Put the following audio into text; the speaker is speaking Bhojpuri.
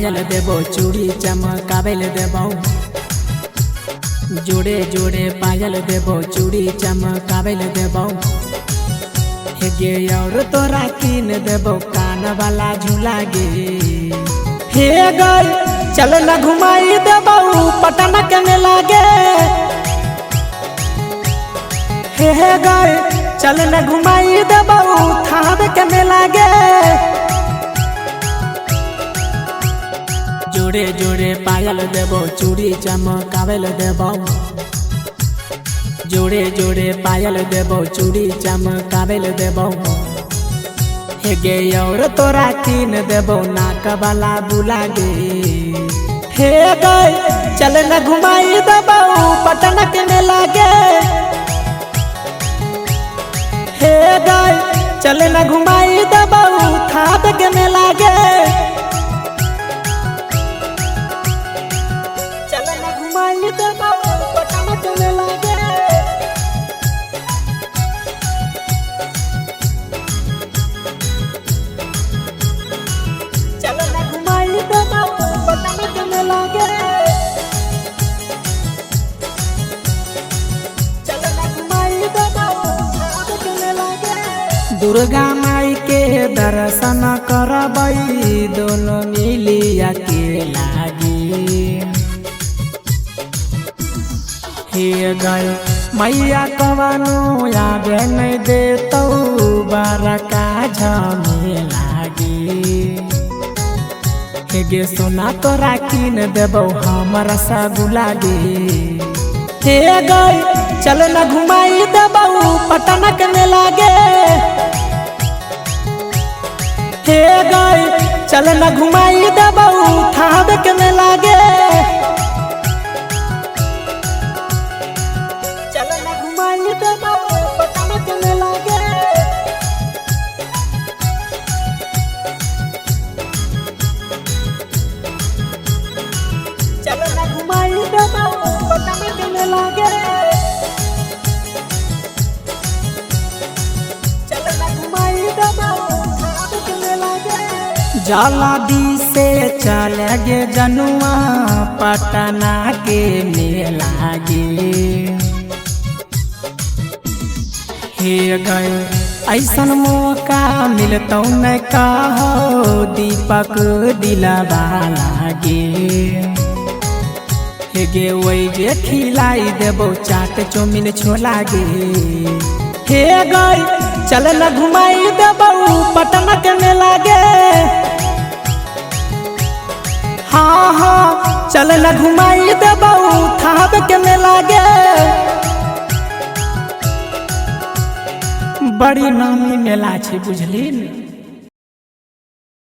पायल देबो चूड़ी चमकावेल देबो, जोड़े जोड़े पायल देबो चूड़ी चमकावेल देबो। हे गे और तोरा कीन देबो कान वाला झूला गे। हे गई चल न घुमाई देबो पटना के मेला गे। हे गई चल न घुमाई देबो थावे के मेला गे। जोड़े जोड़े पायल देबो चूड़ी चमकावेल देबो, जोड़े जोड़े पायल देबो चूड़ी चमकावेल देबो। हे गे और तोरा कीन देबो नाक वाला बुला गे। हे गई चल न घुमाई देबो पटना के मेला गे। हे गई चल न घुमाई देबो थावे के मेला गे। दुर्गा माई के दर्शन करबई दोनों मिलिया के लागी। हे गई मैया कवनो आगे नहीं देतौ बरका झमेला गे। हे गे सोना तोरा कीन देबो हमर रसगुल्ला गे। हे गई चल न घुमाई देबो पटना के मेला गे। हे गई चल न घुमाई देबो थावे के मेला गे। चल न घुमाई देबो पटना के मेला गे। चल न घुमाई देबो पटना के मेला गे। चल न घुमाई देबो जल्दी से चल गे जनुआ पटना के मेला गे। हे गए ऐसन मौका मिलतौ न कहो दीपक दिलवा लागे। हे गे वही जे खिलाई देबो चाट चौमिन छोला गे। हे गई चल न घुमाई देबो पटना के मेला गे। हाँ हाँ चल न घुमाई देबो थावे के मेला गे। बड़ी नामी मेला छै बुझली।